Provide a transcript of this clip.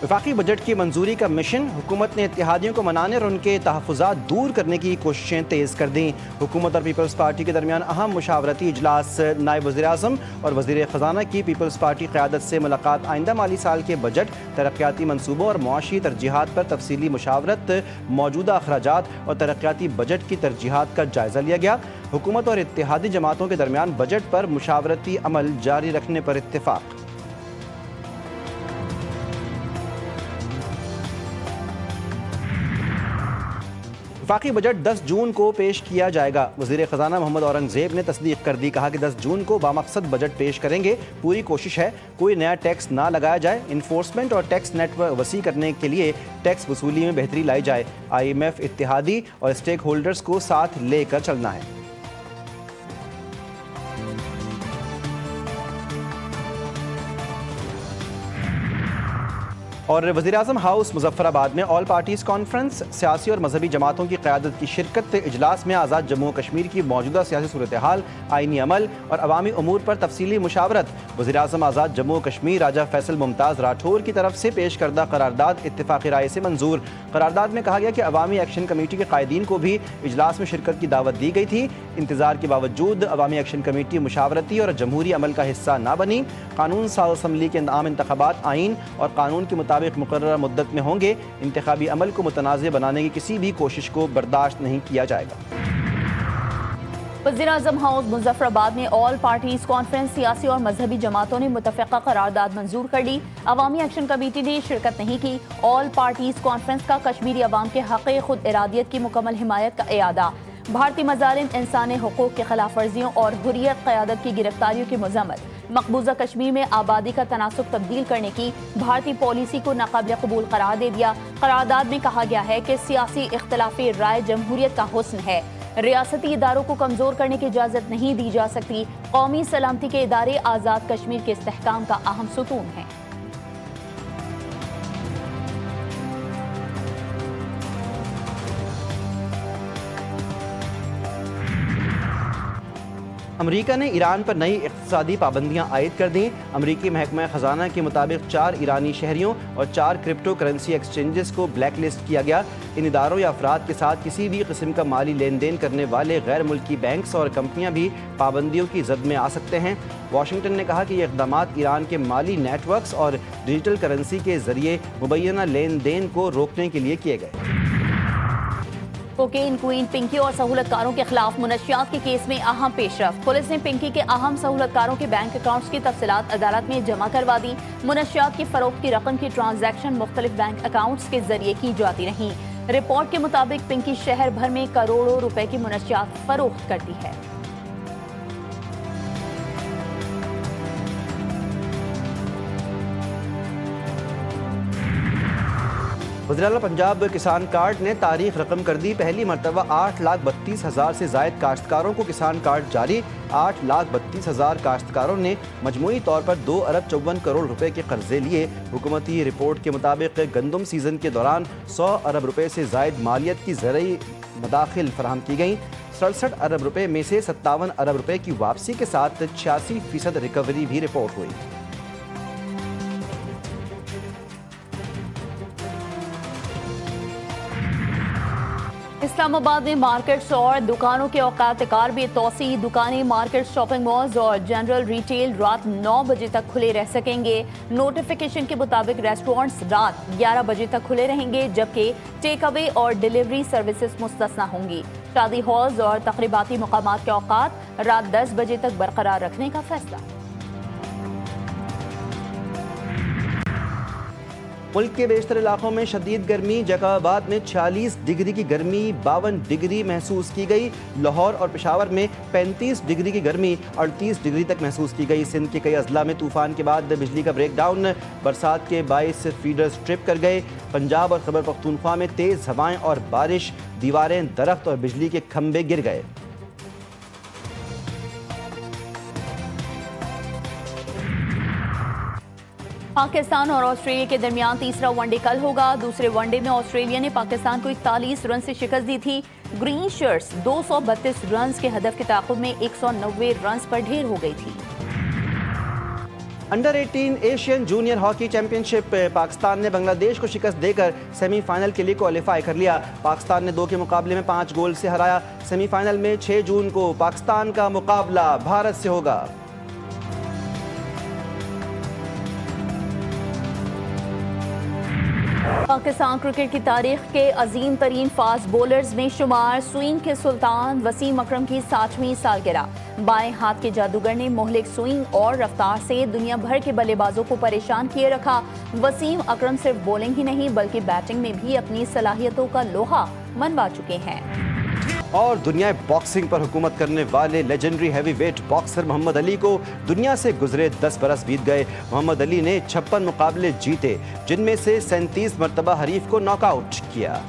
वफाकी बजट की मंजूरी का मिशन, हुकूमत ने इत्तेहादियों को मनाने और उनके तहफ़्फ़ुज़ात दूर करने की कोशिशें तेज़ कर दी। हुकूमत और पीपल्स पार्टी के दरमियान अहम मुशावरती इजलास, नायब वज़ीर-ए-आज़म और वज़ीर ख़ज़ाना की पीपल्स पार्टी क़यादत से मुलाकात, आइंदा माली साल के बजट, तरक्याती मनसूबों और मुआशी तरजीहात पर तफसीली मुशावरत, मौजूदा अखराजात और तरक्याती बजट की तरजीहात का जायज़ा लिया गया। हुकूमत और इत्तेहादी जमातों के दरमियान बजट पर मुशावरती अमल जारी रखने पर इत्तेफाक। वफाकी बजट 10 जून को पेश किया जाएगा। वज़ीर ख़ज़ाना मोहम्मद औरंगज़ेब ने तस्दीक कर दी। कहा कि 10 जून को बामकसद बजट पेश करेंगे। पूरी कोशिश है कोई नया टैक्स ना लगाया जाए। इन्फोर्समेंट और टैक्स नेटवर्क वसी करने के लिए टैक्स वसूली में बेहतरी लाई जाए। IMF, इत्तेहादी और स्टेक होल्डर्स को साथ लेकर चलना है। और वज़ीर-ए-आज़म हाउस मुज़फ़्फ़राबाद में ऑल पार्टीज़ कॉन्फ्रेंस, सियासी और मजहबी जमातों की क़यादत की शिरकत। इजलास में आज़ाद जम्मू कश्मीर की मौजूदा सियासी सूरत हाल, आइनी अमल और अवामी उमूर पर तफसीली मुशावरत। वज़ीर-ए-आज़म आज़ाद जम्मू कश्मीर राजा फैसल मुमताज़ राठौर की तरफ से पेश करदा करारदाद इत्तेफ़ाक़ी राय से मंजूर। करारदाद में कहा गया कि अवामी एक्शन कमेटी के कायदीन को भी इजलास में शिरकत की दावत दी गई थी। इंतज़ार के बावजूद अवामी एक्शन कमेटी मुशावरती और जमहूरी अमल का हिस्सा न बनी। कानून साज असम्बली के आम इंतख़ाबात आइन और कानून के मुताबिक मुकर्रर मुद्दत में होंगे। इंतखाबी अमल को मुतनाज़ बनाने की किसी भी कोशिश को बर्दाश्त नहीं किया जाएगा। वज़ीर-ए-आज़म हाउस मुज़फ़्फ़राबाद में ऑल पार्टीज़ कॉन्फ्रेंस, सियासी और मजहबी जमातों ने मुतफ़िक़ा करारदाद मंजूर कर ली। अवामी एक्शन कमेटी ने शिरकत नहीं की। ऑल पार्टीज़ कॉन्फ्रेंस का कश्मीरी अवाम के हक़ खुद इरादियत की मुकम्मल हिमायत का इयादा। भारतीय मज़ालिम, इंसानी हुकूक़ की खिलाफ वर्जियों और हुर्रियत क़यादत की गिरफ्तारियों की मज़म्मत। मकबूजा कश्मीर में आबादी का तनासुब तब्दील करने की भारतीय पॉलिसी को नाक़ाबिल क़बूल करार दे दिया। करारदाद में कहा गया है कि सियासी इख्तिलाफ़ी राय जमहूरियत का हुस्न है। रियासती इदारों को कमज़ोर करने की इजाज़त नहीं दी जा सकती। कौमी सलामती के इदारे आज़ाद कश्मीर के इस्तेहकाम का अहम सुतून हैं। अमरीका ने ईरान पर नई इक़्तिसादी पाबंदियाँ आयद कर दी। अमरीकी महकमा ख़ज़ाना के मुताबिक 4 ईरानी शहरियों और 4 क्रिप्टो करेंसी एक्सचेंजेस को ब्लैक लिस्ट किया गया। इन इदारों या अफराद के साथ किसी भी किस्म का माली लेन देन करने वाले गैर मुल्की बैंक्स और कंपनियाँ भी पाबंदियों की जद में आ सकते हैं। वाशिंगटन ने कहा कि ये इक़दामात ईरान के माली नेटवर्क्स और डिजिटल करेंसी के ज़रिए मुबैना लेन देन को रोकने के लिए किए गए। कोकेन क्वीन पिंकी और सहूलतकारों के खिलाफ मुनशियात के केस में अहम पेशरफ्त। पुलिस ने पिंकी के अहम सहूलतकारों के बैंक अकाउंट्स की तफसीलात अदालत में जमा करवा दी। मुनशियात की फरोख्त की रकम की ट्रांजैक्शन मुख्तलिफ बैंक अकाउंट्स के जरिए की जाती रही। रिपोर्ट के मुताबिक पिंकी शहर भर में करोड़ों रुपए की मुनशियात फरोख्त करती है। वज़ीर-ए-आला पंजाब किसान कार्ड ने तारीख रकम कर दी। पहली मरतबा 8,32,000 से ज़ायद काश्तकारों को किसान कार्ड जारी। 8,32,000 काश्तकारों ने मजमूई तौर पर 2 अरब 54 करोड़ रुपए के कर्जे लिए। हुकूमती रिपोर्ट के मुताबिक गंदम सीजन के दौरान 100 अरब रुपए से ज़ायद मालियत की ज़रई मदाखिल फराहम की गई। 67 अरब रुपए में से 57 अरब रुपए की वापसी के साथ 86% रिकवरी भी रिपोर्ट हुई। इस्लामाबाद में मार्केट्स और दुकानों के औकात कार में तोसी। दुकानें, मार्केट, शॉपिंग मॉल्स और जनरल रिटेल रात 9 बजे तक खुले रह सकेंगे। नोटिफिकेशन के मुताबिक रेस्टोरेंट्स रात 11 बजे तक खुले रहेंगे, जबकि टेक अवे और डिलीवरी सर्विसेज मुस्तस्ना होंगी। शादी हॉल्स और तकरीबाती मकामात के औकात रात 10 बजे तक बरकरार रखने का फैसला। मुल्क के बेशतर इलाकों में शदीद गर्मी। जैकाबाद में 46 डिग्री की गर्मी, 52 डिग्री महसूस की गई। लाहौर और पेशावर में 35 डिग्री की गर्मी, 38 डिग्री तक महसूस की गई। सिंध के कई अजला में तूफान के बाद बिजली का ब्रेकडाउन, बरसात के बाइस फीडर्स ट्रिप कर गए। पंजाब और खैबर पख्तूनख्वा में तेज़ हवाएं और बारिश, दीवारें, दरख्त और बिजली के खंभे गिर गए। पाकिस्तान और ऑस्ट्रेलिया के दरमियान तीसरा वनडे कल होगा। दूसरे वनडे में ऑस्ट्रेलिया ने पाकिस्तान को 41 रन से शिकस्त दी थी। ग्रीन शर्ट्स 232 रन के हदफ के ताक़ुब में 190 रन पर ढेर हो गई थी। Under 18 Asian junior hockey championship Pakistan ने बांग्लादेश को शिकस्त देकर सेमीफाइनल के लिए क्वालिफाई कर लिया। पाकिस्तान ने 2 के मुकाबले में 5 गोल से हराया। सेमीफाइनल में 6 जून को पाकिस्तान का मुकाबला भारत से होगा। पाकिस्तान क्रिकेट की तारीख के अजीम तरीन फास्ट बॉलर्स में शुमार स्विंग के सुल्तान वसीम अकरम की 60वीं सालगिरह। बाएं हाथ के जादूगर ने मोहलिक स्विंग और रफ्तार से दुनिया भर के बल्लेबाजों को परेशान किए रखा। वसीम अकरम सिर्फ बॉलिंग ही नहीं बल्कि बैटिंग में भी अपनी सलाहियतों का लोहा मनवा चुके हैं। और दुनिया बॉक्सिंग पर हुकूमत करने वाले legendary heavyweight boxer Muhammad Ali को दुनिया से गुजरे 10 बरस बीत गए। मोहम्मद अली ने 56 मुकाबले जीते, जिनमें से 37 मरतबा हरीफ को नॉकआउट किया।